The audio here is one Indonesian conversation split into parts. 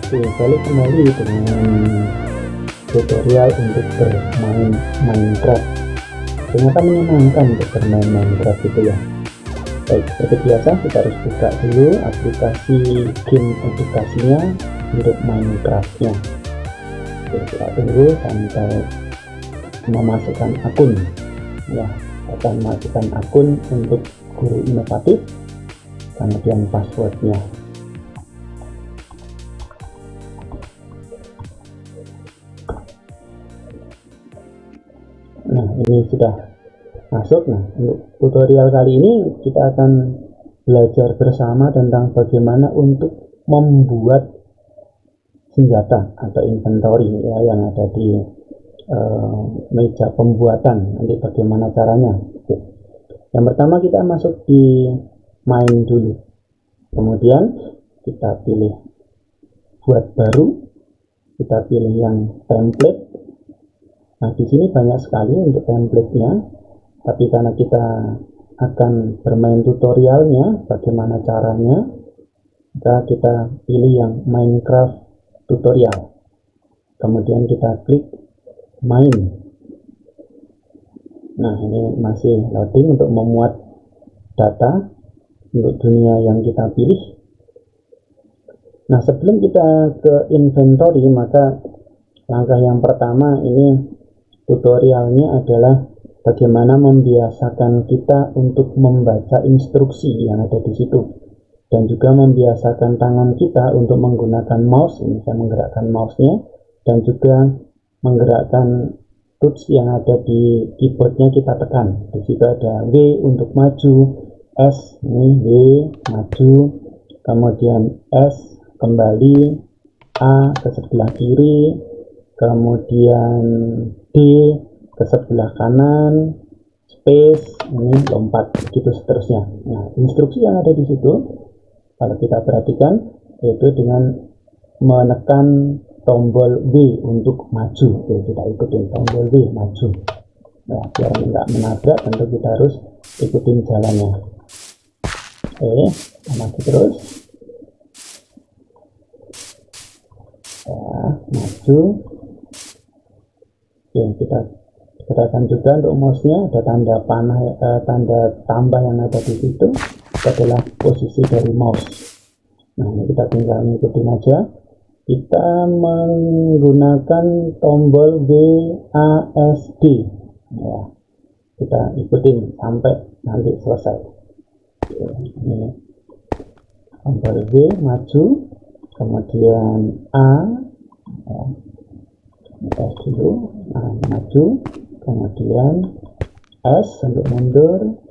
Oke, balik kembali dengan tutorial untuk bermain Minecraft. Ternyata menyenangkan untuk bermain Minecraft itu ya. Baik, seperti biasa kita harus buka dulu aplikasi game edukasinya untuk Minecraftnya. Oke, kita tunggu sampai memasukkan akun ya. Akan masukkan akun untuk guru inovatif, kemudian passwordnya. Nah, ini sudah masuk. Nah, untuk tutorial kali ini kita akan belajar bersama tentang bagaimana untuk membuat senjata atau inventory ya, yang ada di meja pembuatan. Nanti bagaimana caranya. Oke. Yang pertama kita masuk di main dulu, kemudian kita pilih buat baru, kita pilih yang template. Nah, di sini banyak sekali untuk template-nya, tapi karena kita akan bermain tutorialnya bagaimana caranya, maka kita pilih yang Minecraft tutorial. Kemudian kita klik main. Nah, ini masih loading untuk memuat data untuk dunia yang kita pilih. Nah, sebelum kita ke inventory, maka langkah yang pertama ini tutorialnya adalah bagaimana membiasakan kita untuk membaca instruksi yang ada di situ, dan juga membiasakan tangan kita untuk menggunakan mouse. Ini saya menggerakkan mouse-nya, dan juga menggerakkan tools yang ada di keyboardnya kita tekan. Di situ ada W untuk maju, S ini W maju, kemudian S kembali, A ke sebelah kiri, kemudian D ke sebelah kanan, space ini lompat, begitu seterusnya. Nah, instruksi yang ada di situ kalau kita perhatikan yaitu dengan menekan tombol W untuk maju. Oke, kita ikutin tombol W maju. Nah, biar nggak menabrak tentu kita harus ikutin jalannya. Oke, maju terus ya, maju. Oke, kita gerakan juga untuk mouse-nya, ada tanda panah, tanda tambah yang ada di situ. Itu adalah posisi dari mouse. Nah, ini kita tinggal ngikutin aja. Kita menggunakan tombol WASD ya, kita ikutin sampai nanti selesai. Ini tombol W maju, kemudian A ya, S dulu, nah, maju, kemudian S untuk mundur,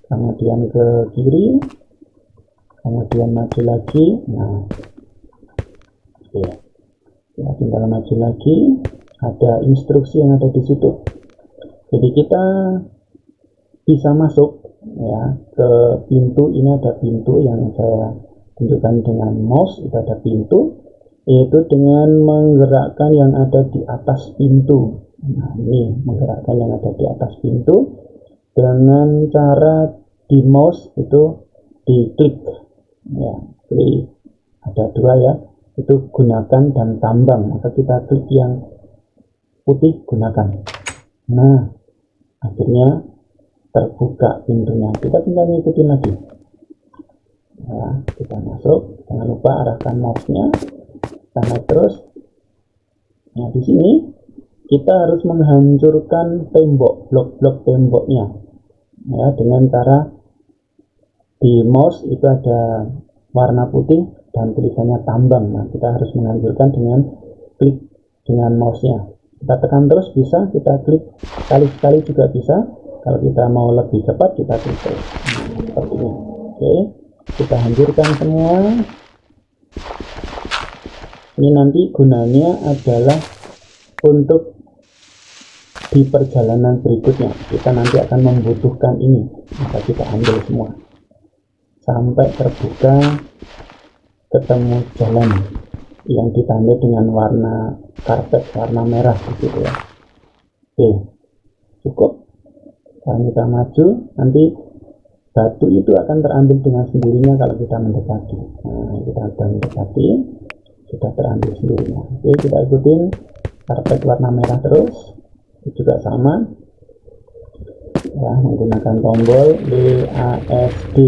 kemudian ke kiri, kemudian maju lagi. Nah, ya, kita tinggal maju lagi, ada instruksi yang ada di situ. Jadi kita bisa masuk ya ke pintu. Ini ada pintu yang saya tunjukkan dengan mouse, itu ada pintu, yaitu dengan menggerakkan yang ada di atas pintu. Nah, ini menggerakkan yang ada di atas pintu dengan cara di mouse itu diklik ya, klik, ada dua ya, itu gunakan dan tambang. Maka kita klik yang putih, gunakan. Nah, akhirnya terbuka pintunya. Kita tinggal ngikutin lagi ya, kita masuk. Jangan lupa arahkan mouse-nya sana terus. Nah, di sini kita harus menghancurkan tembok, blok-blok temboknya ya, dengan cara di mouse itu ada warna putih dan tulisannya tambang. Nah, kita harus menghancurkan dengan klik dengan mouse-nya. Kita tekan terus bisa, kita klik sekali-sekali juga bisa. Kalau kita mau lebih cepat kita klik terus. Nah, seperti ini. Oke, kita hancurkan semua. Ini nanti gunanya adalah untuk di perjalanan berikutnya. Kita nanti akan membutuhkan ini. Maka kita ambil semua sampai terbuka, ketemu jalan yang ditandai dengan warna karpet, warna merah gitu ya. Oke, cukup. Kalau kita maju, nanti batu itu akan terambil dengan sendirinya kalau kita mendekati. Nah, kita akan mendekati. sudah terambil sendirinya. Oke, kita ikutin karpet warna merah terus. Itu juga sama ya, menggunakan tombol WASD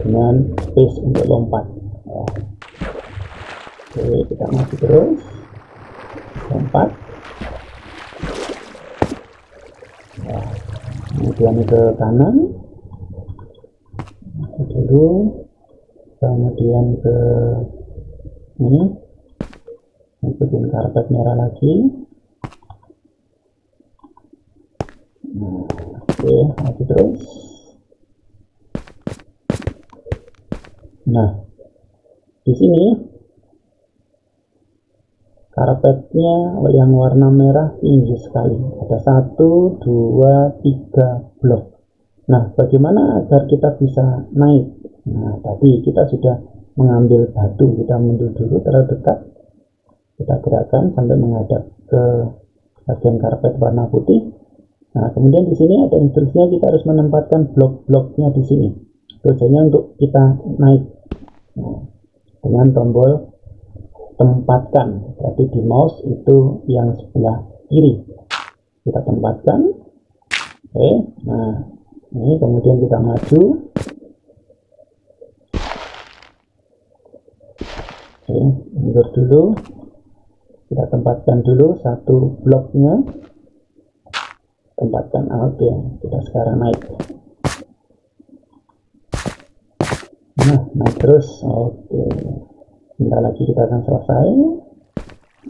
dengan space untuk lompat ya. Oke, kita maju terus, lompat ya. Kemudian ke kanan dulu, kemudian ke ini, ikutin karpet merah lagi. Nah, oke, maju terus. Nah, di sini karpetnya yang warna merah tinggi sekali, ada 1, 2, 3 blok. Nah, bagaimana agar kita bisa naik? Nah, tadi kita sudah mengambil batu, kita mundur dulu terdekat, kita gerakkan sampai menghadap ke bagian karpet warna putih. Nah, kemudian di sini ada instruksinya, kita harus menempatkan blok-bloknya di sini. Tujuannya untuk kita naik. Nah, dengan tombol tempatkan, berarti di mouse itu yang sebelah kiri kita tempatkan. Oke, nah ini kemudian kita maju. Oke, mundur dulu, kita tempatkan dulu satu bloknya, tempatkan. Oke, kita sekarang naik. Nah, naik terus. Oke, sebentar lagi kita akan selesai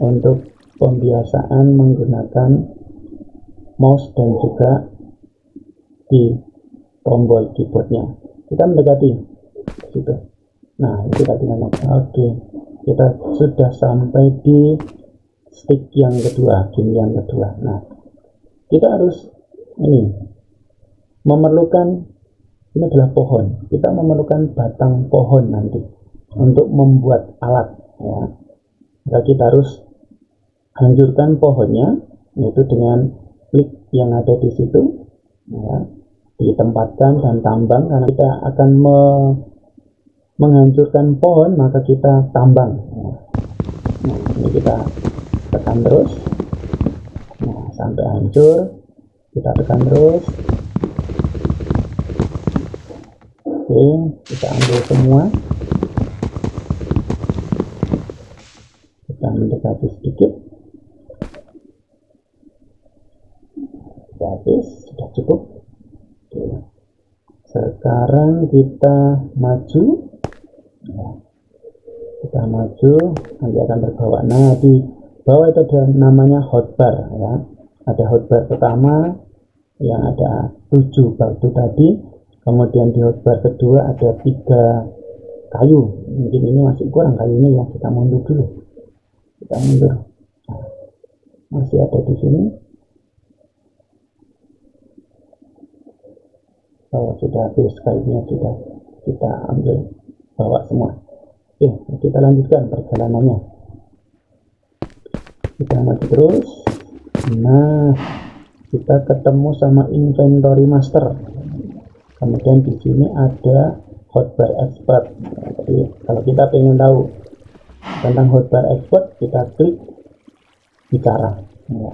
untuk pembiasaan menggunakan mouse dan juga di tombol keyboardnya. Kita mendekati situ. Nah, itu tadi naik. Oke, kita sudah sampai di stick yang kedua, game yang kedua. Nah, kita harus ini memerlukan, ini adalah pohon, kita memerlukan batang pohon nanti untuk membuat alat ya. Maka kita harus hancurkan pohonnya, yaitu dengan klik yang ada di situ ya, ditempatkan dan tambang, karena kita akan menghancurkan pohon, maka kita tambang ya. Nah, ini kita tekan terus, nah, sampai hancur, kita tekan terus. Oke, kita ambil semua, kita mendekati sedikit. Sudah habis, sudah cukup. Oke. Sekarang kita maju ya. Kita maju, nanti akan terbawa. Nah, di bawah itu ada namanya hotbar ya. Ada hotbar pertama yang ada 7 batu tadi. Kemudian di hotbar kedua ada 3 kayu. Mungkin ini masih kurang kayunya ya, kita mundur dulu. Kita mundur. Nah, masih ada di sini. Oh, sudah habis kayunya, sudah kita ambil, bawa semua. Oke, kita lanjutkan perjalanannya. Kita maju terus. Nah, kita ketemu sama inventory master. Kemudian di sini ada hotbar expert. Jadi kalau kita ingin tahu tentang hotbar expert, kita klik bicara ya.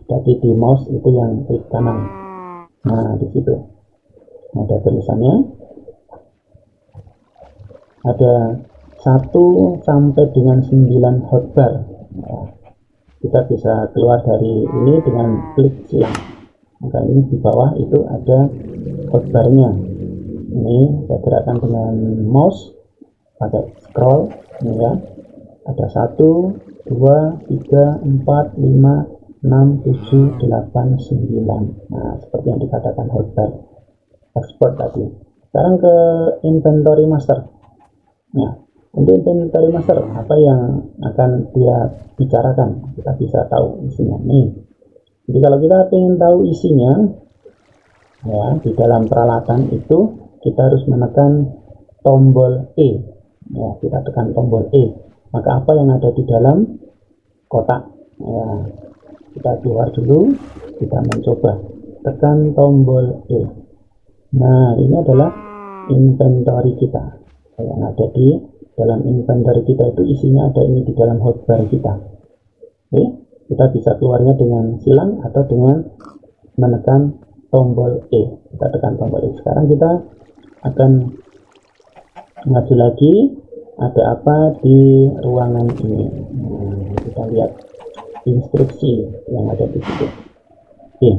Jadi di mouse itu yang klik kanan. Nah, di situ ada tulisannya, ada 1 sampai dengan 9 hotbar ya. Kita bisa keluar dari ini dengan klik silang. Maka ini di bawah itu ada hotbarnya. Ini saya gerakkan dengan mouse pakai scroll ini ya. Ada 1, 2, 3, 4, 5, 6, 7, 8, 9. Nah, seperti yang dikatakan hotbar export tadi. Sekarang ke inventory master. Nah, untuk inventory master, apa yang akan dia bicarakan, kita bisa tahu isinya nih. Jadi kalau kita ingin tahu isinya ya, di dalam peralatan itu kita harus menekan tombol E ya, kita tekan tombol E, maka apa yang ada di dalam kotak ya, kita keluar dulu, kita mencoba tekan tombol E. Nah, ini adalah inventory kita yang ada di dalam inventory kita itu isinya ada ini di dalam hotbar kita. Oke, kita bisa keluarnya dengan silang atau dengan menekan tombol E. Kita tekan tombol E. Sekarang kita akan maju lagi, ada apa di ruangan ini. Kita lihat instruksi yang ada di situ. Oke.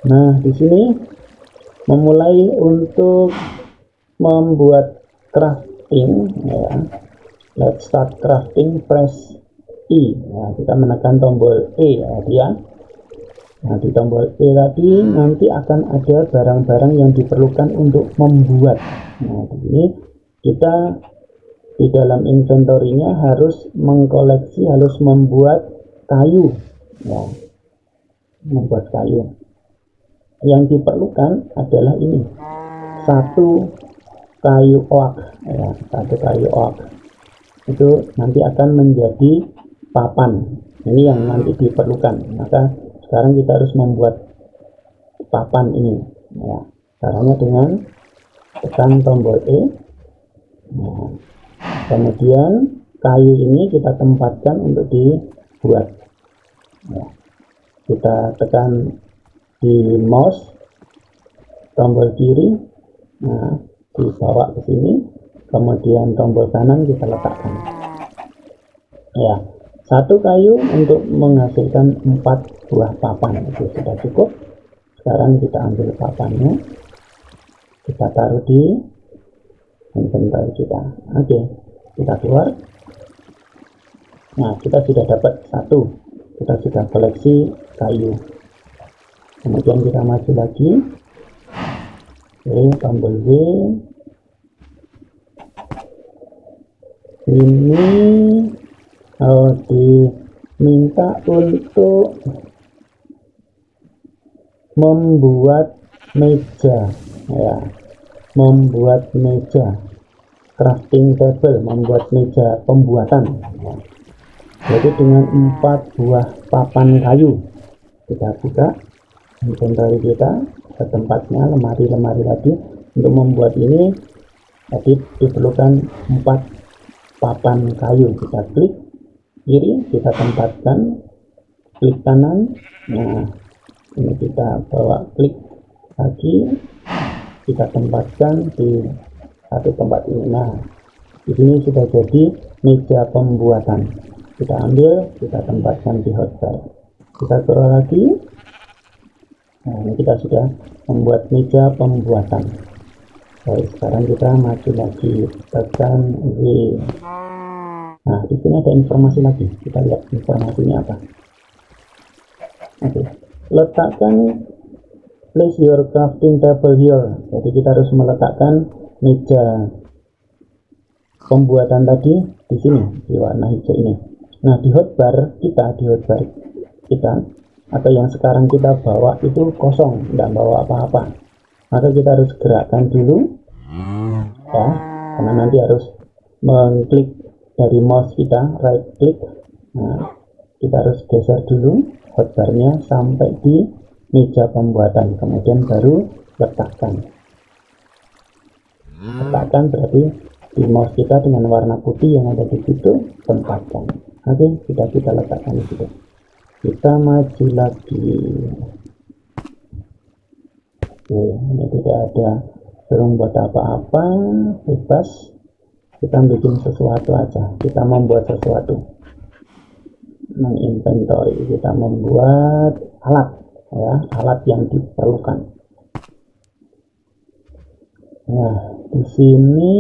Nah, di sini memulai untuk membuat crafting, ya. Let's start crafting, press I. Nah, kita menekan tombol E ya dia. Nah, di tombol E tadi nanti akan ada barang-barang yang diperlukan untuk membuat. Nah, di sini kita di dalam inventory-nya harus mengkoleksi, harus membuat kayu, ya. Membuat kayu. Yang diperlukan adalah ini, satu kayu oak, ya, satu kayu oak. Itu nanti akan menjadi papan. Ini yang nanti diperlukan. Maka sekarang kita harus membuat papan ini, ya. Caranya dengan tekan tombol E. Nah, kemudian kayu ini kita tempatkan untuk dibuat, ya. Kita tekan di mouse tombol kiri, nah dibawa ke sini, kemudian tombol kanan kita letakkan, ya. Satu kayu untuk menghasilkan 4 buah papan, itu sudah cukup. Sekarang kita ambil papannya, kita taruh di inventory kita. Oke, kita keluar. Nah, kita sudah dapat satu, kita sudah koleksi kayu. Kemudian kita maju lagi. Oke, tombol W. Ini diminta untuk membuat meja, ya. Membuat meja, crafting table, membuat meja pembuatan, ya. Jadi dengan 4 buah papan kayu. Kita buka inventory kita ke tempatnya, lemari-lemari tadi. Untuk membuat ini tadi diperlukan 4 papan kayu. Kita klik kiri, kita tempatkan, klik kanan. Nah, ini kita bawa klik lagi, kita tempatkan di satu tempat ini. Nah, di sini sudah jadi meja pembuatan. Kita ambil, kita tempatkan di hotbar. Kita scroll lagi. Nah, ini kita sudah membuat meja pembuatan. Baik, sekarang kita maju lagi, tekan W. Nah, di sini ada informasi lagi. Kita lihat informasinya apa. Oke, letakkan, place your crafting table here. Jadi kita harus meletakkan meja pembuatan tadi di sini, di warna hijau ini. Nah, di hotbar kita, atau yang sekarang kita bawa itu kosong, tidak bawa apa-apa. Maka kita harus gerakkan dulu, ya, karena nanti harus mengklik dari mouse kita, right click. Nah, kita harus geser dulu hotbarnya sampai di meja pembuatan, kemudian baru letakkan. Letakkan berarti di mouse kita dengan warna putih yang ada di situ, tempatkan. Oke, kita letakkan di situ. Kita maju lagi. Oke, ini tidak ada suruh buat apa-apa, bebas. Kita bikin sesuatu aja. Kita membuat sesuatu. Menginventory, kita membuat alat, ya, alat yang diperlukan. Nah, di sini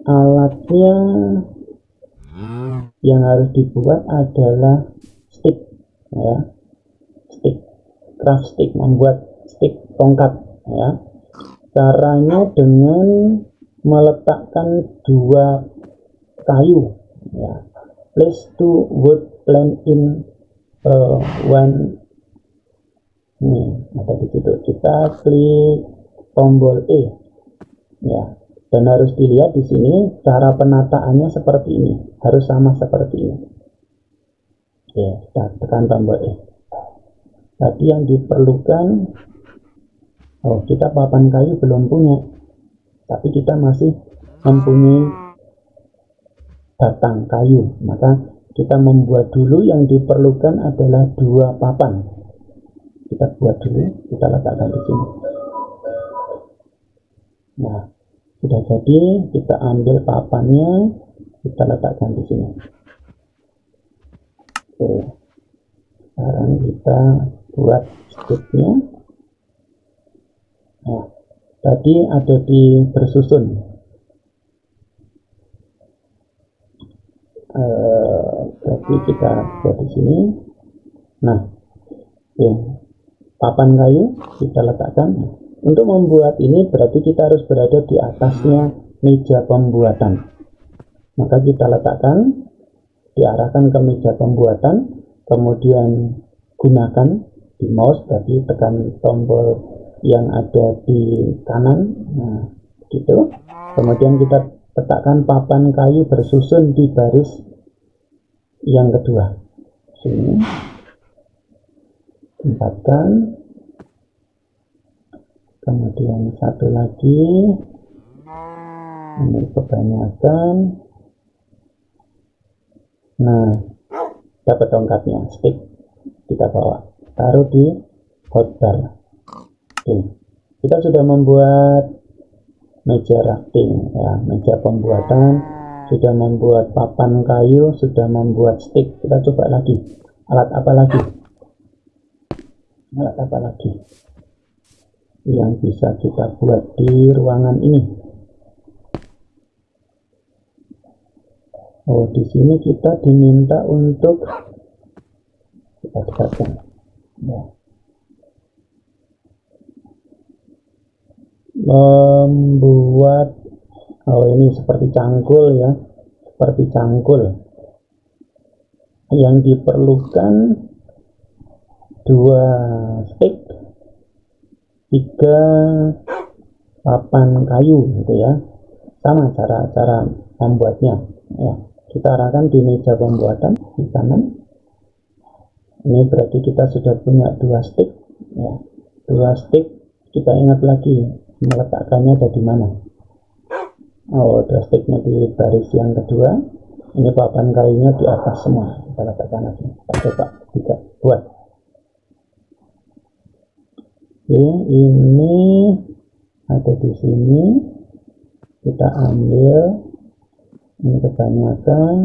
alatnya yang harus dibuat adalah stick, ya, stick, craft stick, membuat stick tongkat, ya. Caranya dengan meletakkan 2 kayu, ya. Place 2 wood plank in one. Nih, ada di situ. Kita klik tombol E, ya. Dan harus dilihat di sini cara penataannya seperti ini, harus sama seperti ini. Oke, kita tekan tombol E. Tadi yang diperlukan, kita papan kayu belum punya, tapi kita masih mempunyai batang kayu, maka kita membuat dulu yang diperlukan adalah 2 papan. Kita buat dulu, kita letakkan di sini. Nah, sudah jadi, kita ambil papannya, kita letakkan di sini. Oke, sekarang kita buat sticknya. Nah, tadi ada di bersusun. Jadi kita buat di sini. Nah, oke, papan kayu kita letakkan. Untuk membuat ini berarti kita harus berada di atasnya meja pembuatan. Maka kita letakkan, diarahkan ke meja pembuatan, kemudian gunakan di mouse, berarti tekan tombol yang ada di kanan. Nah, gitu. Kemudian kita letakkan papan kayu bersusun di baris yang kedua. Sini. Tempatkan. Kemudian satu lagi, ini kebanyakan. Nah, dapat tongkatnya, stick, kita bawa, taruh di hotbar. Oke, kita sudah membuat meja rafting, ya, meja pembuatan, sudah membuat papan kayu, sudah membuat stick. Kita coba lagi, alat apa lagi? Alat apa lagi yang bisa kita buat di ruangan ini? Oh, di sini kita diminta untuk kita dekatkan. Ya. Membuat, oh ini seperti cangkul ya, seperti cangkul. Yang diperlukan 2 stick, 3 papan kayu gitu ya. Sama cara membuatnya ya. Kita arahkan di meja pembuatan di kanan. Ini berarti kita sudah punya 2 stick ya. 2 stick, kita ingat lagi meletakkannya ada di mana. Oh, 2 sticknya di baris yang kedua. Ini papan kayunya di atas semua. Kita letakkan lagi. Kita coba juga buat. Oke, ini ada di sini. Kita ambil, ini kebanyakan,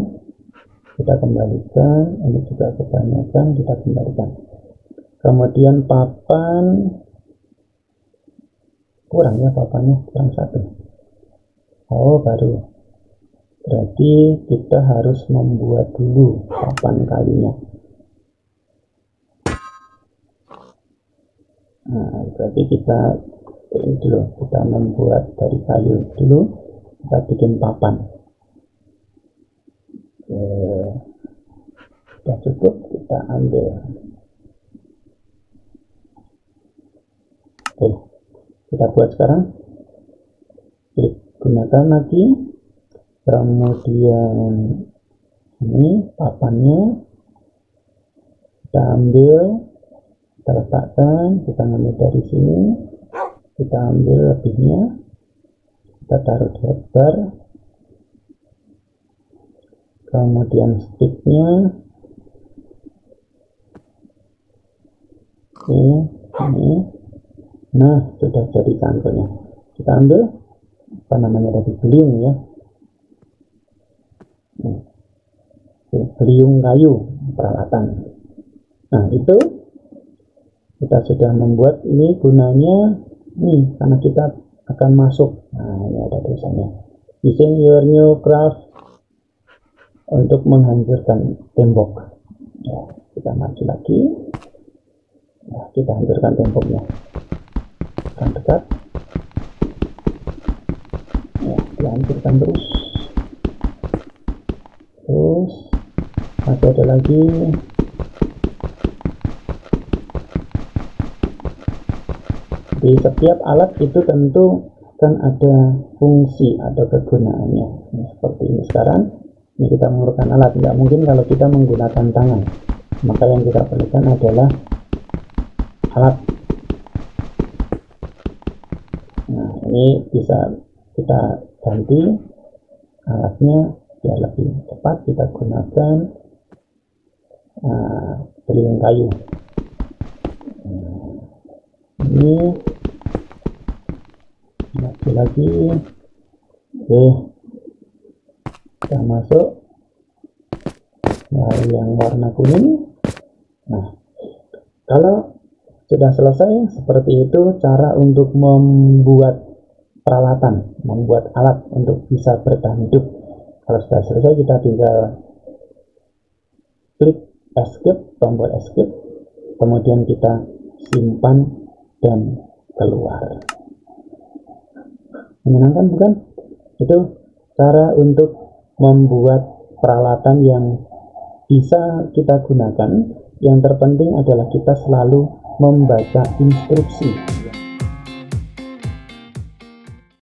kita kembalikan. Ini juga kebanyakan, kita kembalikan. Kemudian papan, kurang ya papannya, kurang 1. Oh, baru. Berarti kita harus membuat dulu papan kayunya. Nah, berarti kita ini dulu, kita membuat dari kayu dulu, kita bikin papan. Sudah cukup, kita ambil. Oke, kita buat sekarang. Klik gunakan lagi. Kemudian ini papannya kita ambil, kita letakkan, kita ambil dari sini, kita ambil lebihnya, kita taruh di hotbar. Kemudian sticknya, oke, ini, nah sudah jadi cangkulnya. Kita ambil apa namanya tadi, beliung ya, beliung kayu peralatan. Nah itu kita sudah membuat. Ini gunanya nih, karena kita akan masuk. Nah ini ada tulisannya, using your new craft, untuk menghancurkan tembok ya. Kita maju lagi. Nah, kita hancurkan temboknya, akan dekat ya, dihancurkan terus. Masih ada lagi. Di setiap alat itu tentu kan ada fungsi atau kegunaannya. Nah, seperti ini sekarang, ini kita memerlukan alat. Nggak mungkin kalau kita menggunakan tangan, maka yang kita perlukan adalah alat. Nah, ini bisa kita ganti alatnya biar lebih cepat. Kita gunakan beliung kayu. Ini maju lagi. Oke, kita masuk yang warna kuning. Nah, kalau sudah selesai seperti itu cara untuk membuat peralatan, membuat alat untuk bisa bertahan hidup. Kalau sudah selesai, kita tinggal klik escape, tombol escape, kemudian kita simpan dan keluar. Menyenangkan bukan? Itu cara untuk membuat peralatan yang bisa kita gunakan. Yang terpenting adalah kita selalu membaca instruksi